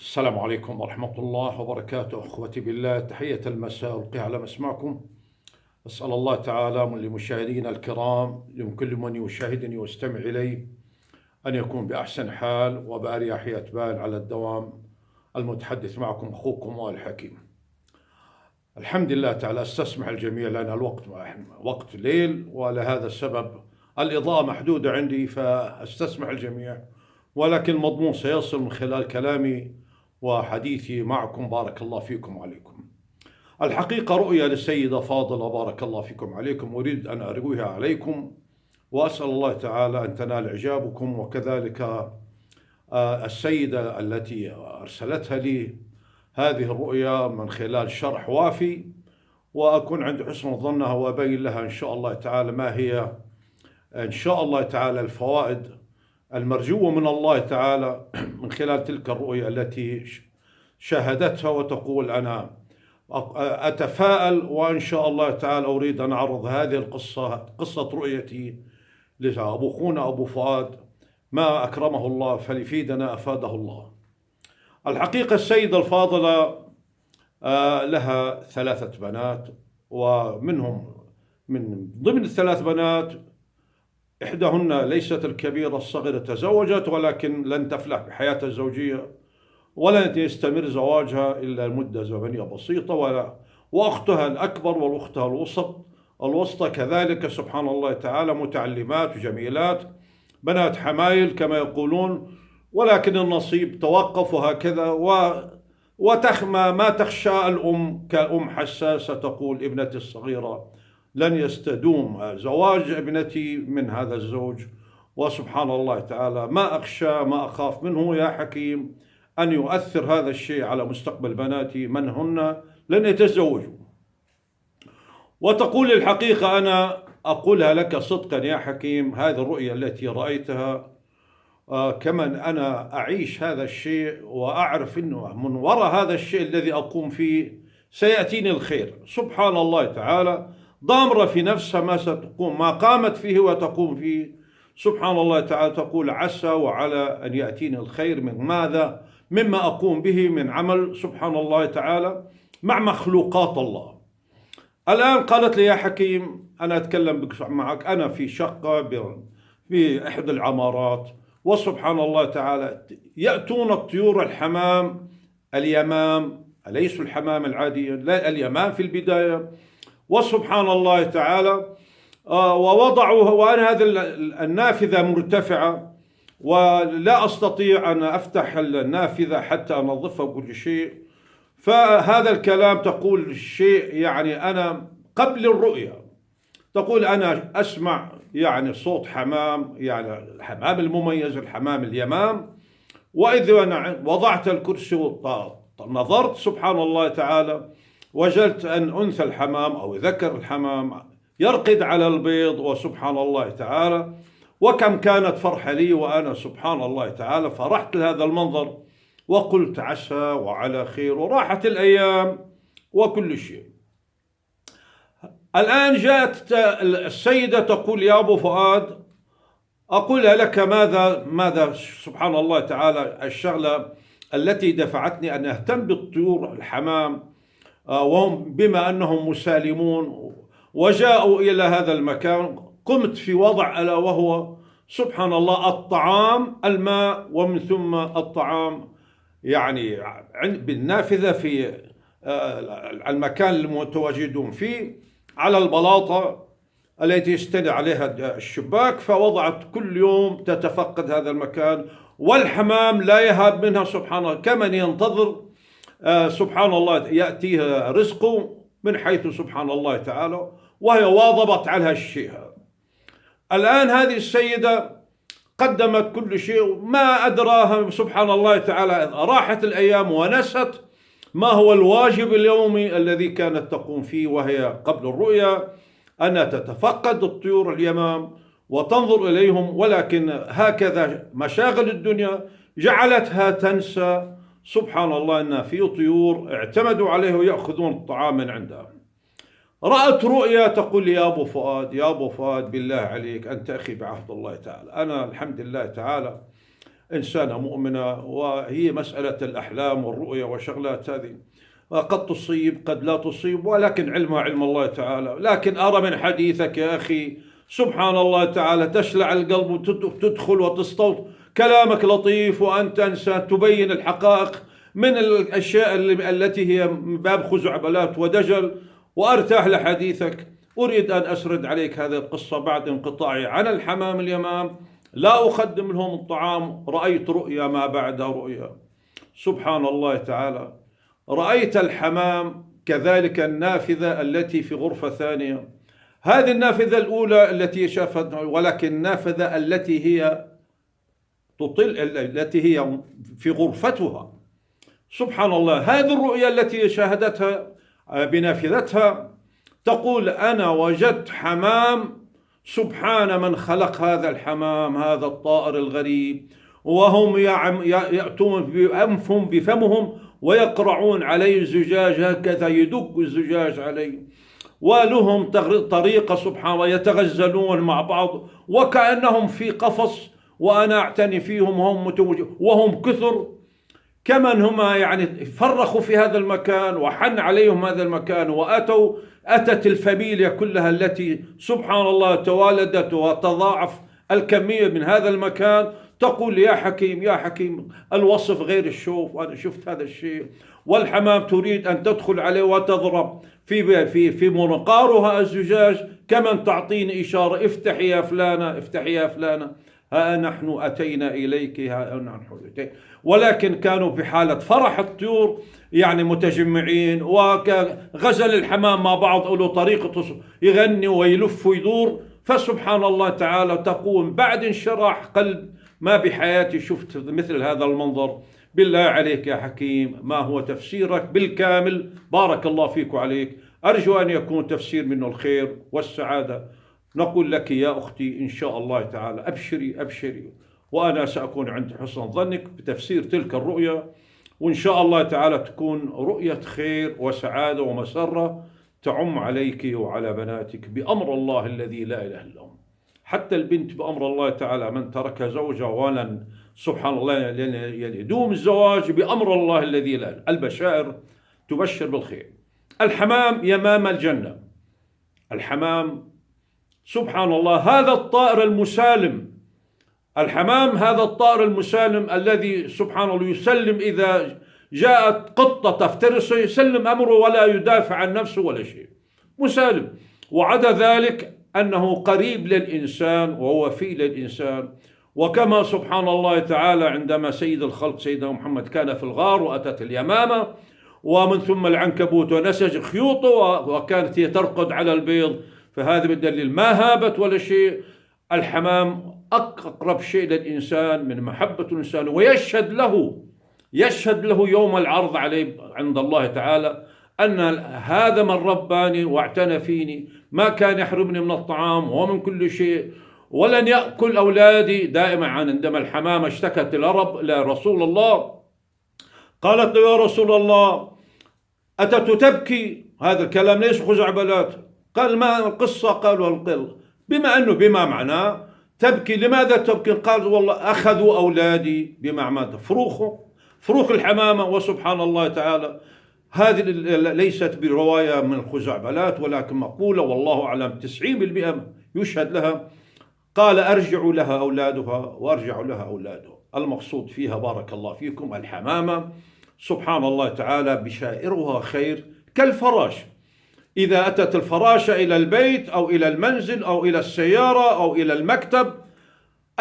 السلام عليكم ورحمة الله وبركاته. أخوتي بالله، تحية المساء ألقيها على مسمعكم. أسأل الله تعالى من لمشاهدينا الكرام، لكل من يشاهدني ويستمع إلي، أن يكون بأحسن حال وبأريحية بال على الدوام. المتحدث معكم أخوكم وائل الحكيم. الحمد لله تعالى. استسمح الجميع لأن الوقت وقت ليل، ولهذا السبب الإضاءة محدودة عندي، فاستسمح الجميع، ولكن المضمون سيصل من خلال كلامي وحديثي معكم. بارك الله فيكم وعليكم. الحقيقة رؤيا للسيدة فاضلة بارك الله فيكم عليكم، أريد أن أرويها عليكم، وأسأل الله تعالى أن تنال إعجابكم، وكذلك السيدة التي أرسلتها لي هذه الرؤيا من خلال شرح وافي، وأكون عند حسن ظنها وأبين لها إن شاء الله تعالى ما هي إن شاء الله تعالى الفوائد المرجوة من الله تعالى من خلال تلك الرؤيا التي شاهدتها، وتقول أنا أتفائل وإن شاء الله تعالى أريد أن أعرض هذه قصة رؤيتي لأخونا أبو فؤاد. ما أكرمه الله فليفيدنا أفاده الله. الحقيقة السيدة الفاضلة لها 3 بنات، ومنهم من ضمن ال3 بنات إحداهن ليست الكبيرة، الصغيرة تزوجت ولكن لن تفلح بحياتها الزوجية، ولن يستمر زواجها إلا مدة زمنية بسيطة، وأختها الأكبر والأختها الوسطى كذلك سبحان الله تعالى متعلمات وجميلات، بنات حمايل كما يقولون، ولكن النصيب توقف وهكذا. وتخمى ما تخشى الأم كأم حساسة، تقول ابنتي الصغيرة لن يستدوم زواج ابنتي من هذا الزوج، وسبحان الله تعالى ما أخشى ما أخاف منه يا حكيم أن يؤثر هذا الشيء على مستقبل بناتي من هن لن يتزوجوا. وتقول الحقيقة أنا أقولها لك صدقا يا حكيم، هذه الرؤية التي رأيتها كمن أنا أعيش هذا الشيء، وأعرف أنه من وراء هذا الشيء الذي أقوم فيه سيأتيني الخير. سبحان الله تعالى ضامرة في نفسها ما قامت فيه وتقوم فيه. سبحان الله تعالى تقول عسى وعلى أن يأتيني الخير من ماذا؟ مما أقوم به من عمل سبحان الله تعالى مع مخلوقات الله. الآن قالت لي يا حكيم أنا أتكلم معك، أنا في شقة في إحدى العمارات، وسبحان الله تعالى يأتون الطيور الحمام اليمام، أليس الحمام العادي، لا اليمام في البداية، وسبحان الله تعالى ووضعوها، وأنا هذه النافذة مرتفعة ولا أستطيع أن أفتح النافذة حتى أنظفها وكل شيء. فهذا الكلام تقول شيء يعني أنا قبل الرؤيا، تقول أنا أسمع يعني صوت حمام، يعني الحمام المميز الحمام اليمام، وإذا أنا وضعت الكرسي ونظرت سبحان الله تعالى وجدت أن أنثى الحمام أو ذكر الحمام يرقد على البيض، وسبحان الله تعالى وكم كانت فرحة لي، وأنا سبحان الله تعالى فرحت لهذا المنظر وقلت عسى وعلى خير، وراحت الأيام وكل شيء. الآن جاءت السيدة تقول يا أبو فؤاد، أقول لك ماذا سبحان الله تعالى الشغلة التي دفعتني أن أهتم بالطيور الحمام، وهم بما أنهم مسالمون وجاءوا إلى هذا المكان، قمت في وضع ألا وهو سبحان الله الطعام الماء، ومن ثم الطعام يعني بالنافذة في المكان المتواجدون فيه على البلاطة التي يستند عليها الشباك، فوضعت كل يوم تتفقد هذا المكان، والحمام لا يهاب منها سبحان الله كمن ينتظر سبحان الله يأتيها رزقه من حيث سبحان الله تعالى، وهي واظبت على هالشيء. الآن هذه السيدة قدمت كل شيء، ما أدراها سبحان الله تعالى راحت الأيام ونست ما هو الواجب اليومي الذي كانت تقوم فيه، وهي قبل الرؤيا أن تتفقد الطيور اليمام وتنظر إليهم، ولكن هكذا مشاغل الدنيا جعلتها تنسى سبحان الله أن في طيور اعتمدوا عليه ويأخذون الطعام من عندها. رأت رؤيا تقول لي يا أبو فؤاد بالله عليك أنت أخي بعهد الله تعالى، أنا الحمد لله تعالى إنسانة مؤمنة، وهي مسألة الأحلام والرؤية وشغلات هذه قد تصيب قد لا تصيب، ولكن علمها علم الله تعالى. لكن أرى من حديثك يا أخي سبحان الله تعالى تشلع القلب وتدخل وتستوط. كلامك لطيف وأنت إنسان تبين الحقائق من الأشياء التي هي من باب خزعبلات ودجل، وأرتاح لحديثك. أريد أن أسرد عليك هذه القصة بعد انقطاعي عن الحمام اليمام. لا أقدم لهم الطعام، رأيت رؤيا ما بعدها رؤيا. سبحان الله تعالى، رأيت الحمام كذلك النافذة التي في غرفة ثانية. هذه النافذة الأولى التي شافتها، ولكن النافذة التي هي تطل، التي هي في غرفتها. سبحان الله، هذه الرؤيا التي شاهدتها بنافذتها تقول: أنا وجدت حمام، سبحان من خلق هذا الحمام، هذا الطائر الغريب، وهم يأتون بأنفهم بفمهم ويقرعون عليه الزجاج، هكذا يدق الزجاج عليه، ولهم طريقة سبحان الله يتغزلون مع بعض وكأنهم في قفص، وأنا أعتني فيهم وهم كثر، كمن هما يعني فرخوا في هذا المكان وحن عليهم هذا المكان، أتت الفاميليا كلها التي سبحان الله توالدت وتضاعف الكمية من هذا المكان، تقول: يا حكيم يا حكيم، الوصف غير الشوف، وأنا شفت هذا الشيء. والحمام تريد أن تدخل عليه وتضرب في منقارها الزجاج، كمن تعطيني إشارة: افتحي يا فلانة، افتحي يا فلانة، ها نحن أتينا إليك، ها نحن أتينا. ولكن كانوا في حالة فرح الطيور، يعني متجمعين، وغزل الحمام مع بعض له طريقة يغني ويلف ويدور. فسبحان الله تعالى تقوم بعد انشراح قلب، ما بحياتي شفت مثل هذا المنظر. بالله عليك يا حكيم، ما هو تفسيرك بالكامل؟ بارك الله فيك وعليك، أرجو أن يكون تفسير منه الخير والسعادة. نقول لك يا أختي إن شاء الله تعالى أبشري أبشري، وأنا سأكون عند حسن ظنك بتفسير تلك الرؤيا، وإن شاء الله تعالى تكون رؤية خير وسعادة ومسرة تعم عليك وعلى بناتك بأمر الله الذي لا إله إلا هو. حتى البنت بأمر الله تعالى، من ترك زوجها ولن سبحان الله يدوم الزواج بأمر الله الذي لا إله. البشائر تبشر بالخير. الحمام يمام الجنة. الحمام سبحان الله هذا الطائر المسالم. الحمام هذا الطائر المسالم الذي سبحان الله يسلم، إذا جاءت قطة تفترسه يسلم أمره ولا يدافع عن نفسه ولا شيء، مسالم. وعدا ذلك أنه قريب للإنسان ووفي للإنسان. وكما سبحان الله تعالى عندما سيد الخلق سيدنا محمد كان في الغار وأتت اليمامة ومن ثم العنكبوت ونسج خيوطه وكانت هي ترقد على البيض، فهذا بالدليل ما هابت ولا شيء. الحمام أقرب شيء للإنسان من محبة الإنسان، ويشهد له يوم العرض عليه عند الله تعالى أن هذا من رباني واعتنى فيني، ما كان يحرمني من الطعام ومن كل شيء، ولن يأكل أولادي. دائما عندما الحمامة اشتكت لرسول الله قالت له: يا رسول الله أتت تبكي؟ هذا الكلام ليس خزعبلات. قال: ما القصة؟ قالوا: القل. بما معناه تبكي، لماذا تبكي؟ قال: والله أخذوا أولادي. بمعنى فروخ الحمامة. وسبحان الله تعالى هذه ليست برواية من الخزعبلات، ولكن مقولة والله أعلم 90% يشهد لها. قال: أرجع لها أولادها وأرجع لها أولادها. المقصود فيها بارك الله فيكم الحمامة سبحان الله تعالى بشائرها خير كالفراش. إذا أتت الفراشة إلى البيت أو إلى المنزل أو إلى السيارة أو إلى المكتب،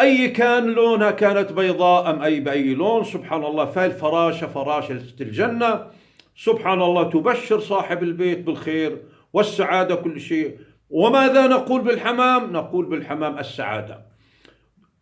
أي كان لونها، كانت بيضاء أم بأي لون، سبحان الله، فالفراشة فراشة الجنة سبحان الله تبشر صاحب البيت بالخير والسعادة كل شيء. وماذا نقول بالحمام؟ نقول بالحمام السعادة.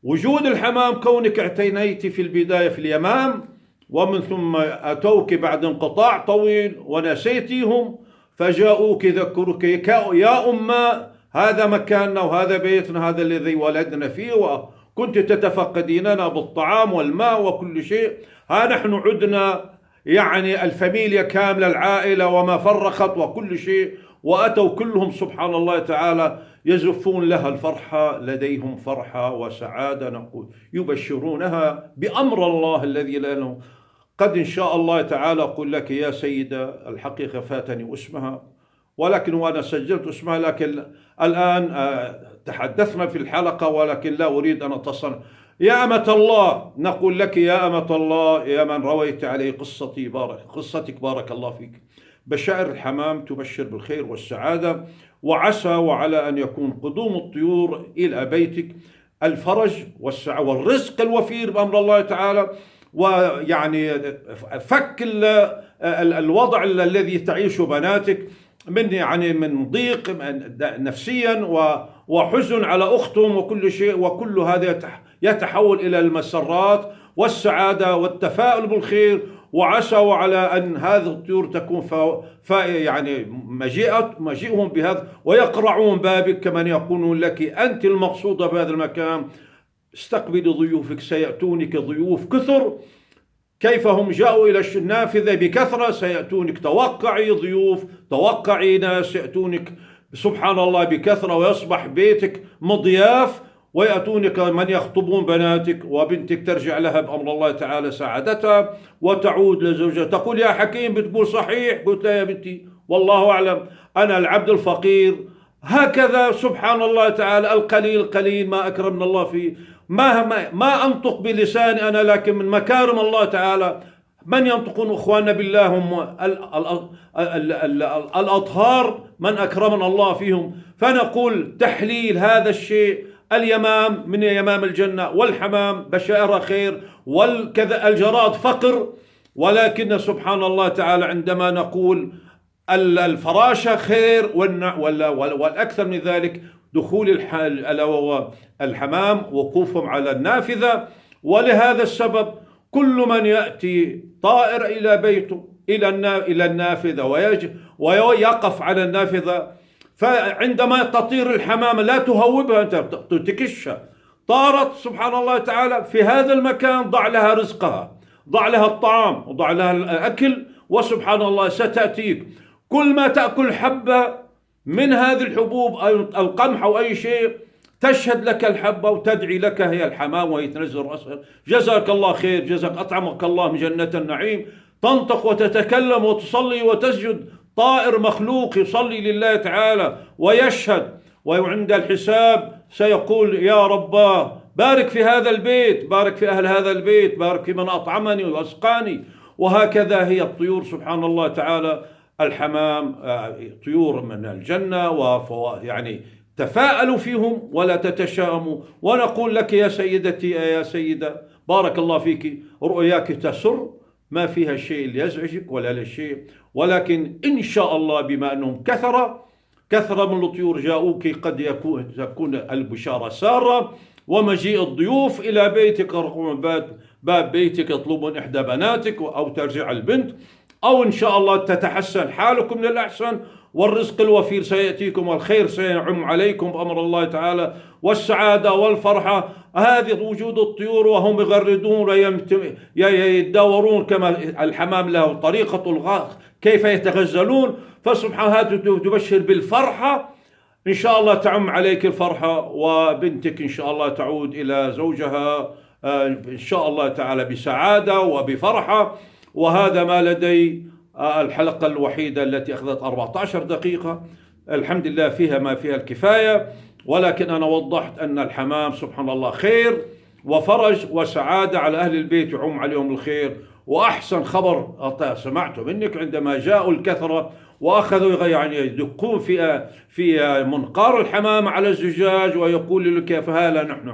وجود الحمام كونك اعتنيت في البداية في اليمام، ومن ثم أتوك بعد انقطاع طويل ونسيتيهم فجاءوك يذكرك: يا أمة هذا مكاننا وهذا بيتنا، هذا الذي ولدنا فيه، وكنت تتفقديننا بالطعام والماء وكل شيء. ها نحن عدنا، يعني الفاميليا كاملة، العائلة وما فرخت وكل شيء، وأتوا كلهم سبحان الله تعالى يزفون لها الفرحة، لديهم فرحة وسعادة نقول يبشرونها بأمر الله الذي لا له. قد إن شاء الله تعالى أقول لك يا سيدة، الحقيقة فاتني اسمها، ولكن وأنا سجلت اسمها، لكن الآن تحدثنا في الحلقة ولكن لا أريد أن أتصل. يا أمة الله، نقول لك يا أمة الله، يا من رويت عليه قصتك بارك الله فيك. بشائر الحمام تبشر بالخير والسعادة، وعسى وعلى أن يكون قدوم الطيور إلى بيتك الفرج والرزق الوفير بأمر الله تعالى، ويعني فك الوضع الذي تعيشه بناتك من ضيق نفسيا وحزن على أختهم وكل شيء، وكل هذا يتحول إلى المسرات والسعادة والتفاؤل بالخير. وعسى وعلى أن هذه الطيور تكون يعني مجيئهم بهذا ويقرعون بابك كمن يقولون لك أنت المقصودة بهذا المكان. استقبلي ضيوفك، سيأتونك ضيوف كثر، كيف هم جاءوا إلى النافذة بكثرة سيأتونك. توقعي ضيوف، توقعي ناس يأتونك سبحان الله بكثرة، ويصبح بيتك مضياف، ويأتونك من يخطبون بناتك، وبنتك ترجع لها بأمر الله تعالى سعادتها وتعود لزوجها. تقول يا حكيم، بتقول صحيح. قلت لها يا بنتي والله أعلم، أنا العبد الفقير هكذا سبحان الله تعالى، القليل قليل ما أكرمنا الله فيه. ما أنطق بلساني أنا، لكن من مكارم الله تعالى من ينطقون أخواننا بالله هم الأطهار من أكرمنا الله فيهم. فنقول تحليل هذا الشيء، اليمام من يمام الجنة، والحمام بشائر خير، والكذا الجراد فقر، ولكن سبحان الله تعالى عندما نقول الفراشة خير، والأكثر من ذلك دخول الحمام وقوفهم على النافذة. ولهذا السبب كل من يأتي طائر إلى بيته إلى النافذة ويقف على النافذة، فعندما تطير الحمامة لا تهوبها، أنت تكشها، طارت سبحان الله تعالى في هذا المكان، ضع لها رزقها، ضع لها الطعام وضع لها الأكل، وسبحان الله ستأتيك. كل ما تأكل حبة من هذه الحبوب أو القمح أو أي شيء تشهد لك الحبة وتدعي لك هي الحمام وهي تنزل رأسها، جزاك الله خير، جزاك أطعمك الله من جنة النعيم. تنطق وتتكلم وتصلي وتسجد، طائر مخلوق يصلي لله تعالى ويشهد، وعند الحساب سيقول يا رباه بارك في هذا البيت، بارك في أهل هذا البيت، بارك في من أطعمني وأسقاني. وهكذا هي الطيور سبحان الله تعالى. الحمام طيور من الجنة، يعني تفاءلوا فيهم ولا تتشائموا. ونقول لك يا سيدتي يا سيدة بارك الله فيك، رؤياك تسر، ما فيها شيء اللي يزعجك ولا شيء، ولكن إن شاء الله بما أنهم كثرة من الطيور جاءوك، قد تكون البشارة سارة، ومجيء الضيوف إلى بيتك، يرقون باب بيتك يطلبون إحدى بناتك، أو ترجع البنت، أو إن شاء الله تتحسن حالكم للأحسن، والرزق الوفير سيأتيكم، والخير سينعم عليكم بأمر الله تعالى، والسعادة والفرحة. هذه وجود الطيور وهم يغردون ويدورون، كما الحمام له طريقة الغاء كيف يتغزلون، فسبحان هذا تبشر بالفرحة. إن شاء الله تعم عليك الفرحة، وبنتك إن شاء الله تعود إلى زوجها إن شاء الله تعالى بسعادة وبفرحة. وهذا ما لدي. الحلقة الوحيدة التي أخذت 14 دقيقة، الحمد لله فيها ما فيها الكفاية، ولكن أنا وضحت أن الحمام سبحان الله خير وفرج وسعادة على أهل البيت، يعم عليهم الخير. وأحسن خبر سمعته منك عندما جاءوا الكثرة وأخذوا يعني يدقون في منقار الحمام على الزجاج، ويقول لك كيف هذا، نحن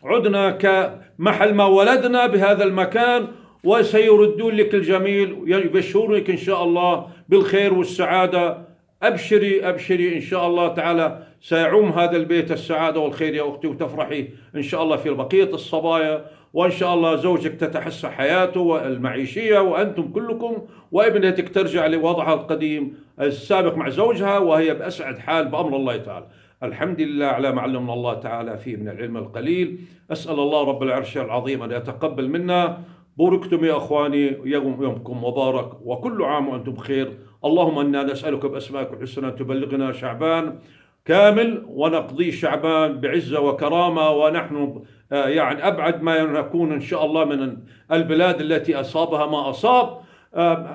عدنا كمحل ما ولدنا بهذا المكان، وسيردون لك الجميل، يبشرونك إن شاء الله بالخير والسعادة. أبشري إن شاء الله تعالى سيعم هذا البيت السعادة والخير يا أختي، وتفرحي إن شاء الله في بقية الصبايا، وإن شاء الله زوجك تتحسن حياته والمعيشية، وأنتم كلكم، وابنتك ترجع لوضعها القديم السابق مع زوجها وهي بأسعد حال بأمر الله تعالى. الحمد لله على ما علمنا الله تعالى فيه من العلم القليل. أسأل الله رب العرش العظيم أن يتقبل منا. بوركتم يا أخواني، يومكم مبارك، وكل عام وأنتم بخير. اللهم إنا نسألك بأسمائك الحسنى تبلغنا شعبان كامل ونقضي شعبان بعزة وكرامة، ونحن يعني أبعد ما نكون إن شاء الله من البلاد التي أصابها ما أصاب،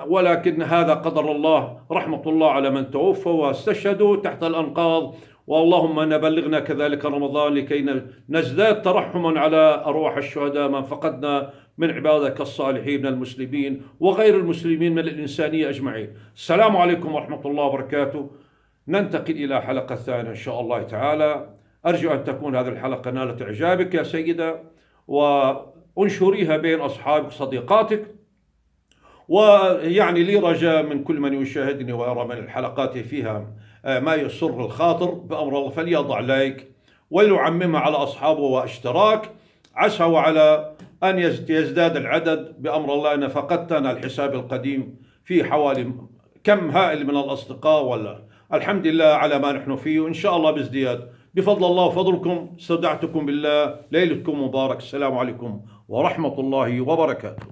ولكن هذا قدر الله، رحمة الله على من توفوا واستشهدوا تحت الأنقاض. واللهم نبلغنا كذلك رمضان لكي نزداد ترحما على أرواح الشهداء من فقدنا من عبادك الصالحين من المسلمين وغير المسلمين من الإنسانية أجمعين. السلام عليكم ورحمة الله وبركاته. ننتقل إلى حلقة ثانية إن شاء الله تعالى. أرجو أن تكون هذه الحلقة نالت إعجابك يا سيدة، وانشريها بين أصحابك وصديقاتك. ويعني لي رجاء من كل من يشاهدني ويرى من الحلقات فيها ما يسر الخاطر بأمر الله فليضع لايك وليعممها على أصحابه واشتراك، عسى وعلى أن يزداد العدد بأمر الله. أنا فقدت أنا الحساب القديم في حوالي كم هائل من الأصدقاء، ولا الحمد لله على ما نحن فيه، وإن شاء الله بازدياد بفضل الله وفضلكم. استودعتكم بالله، ليلتكم مبارك. السلام عليكم ورحمة الله وبركاته.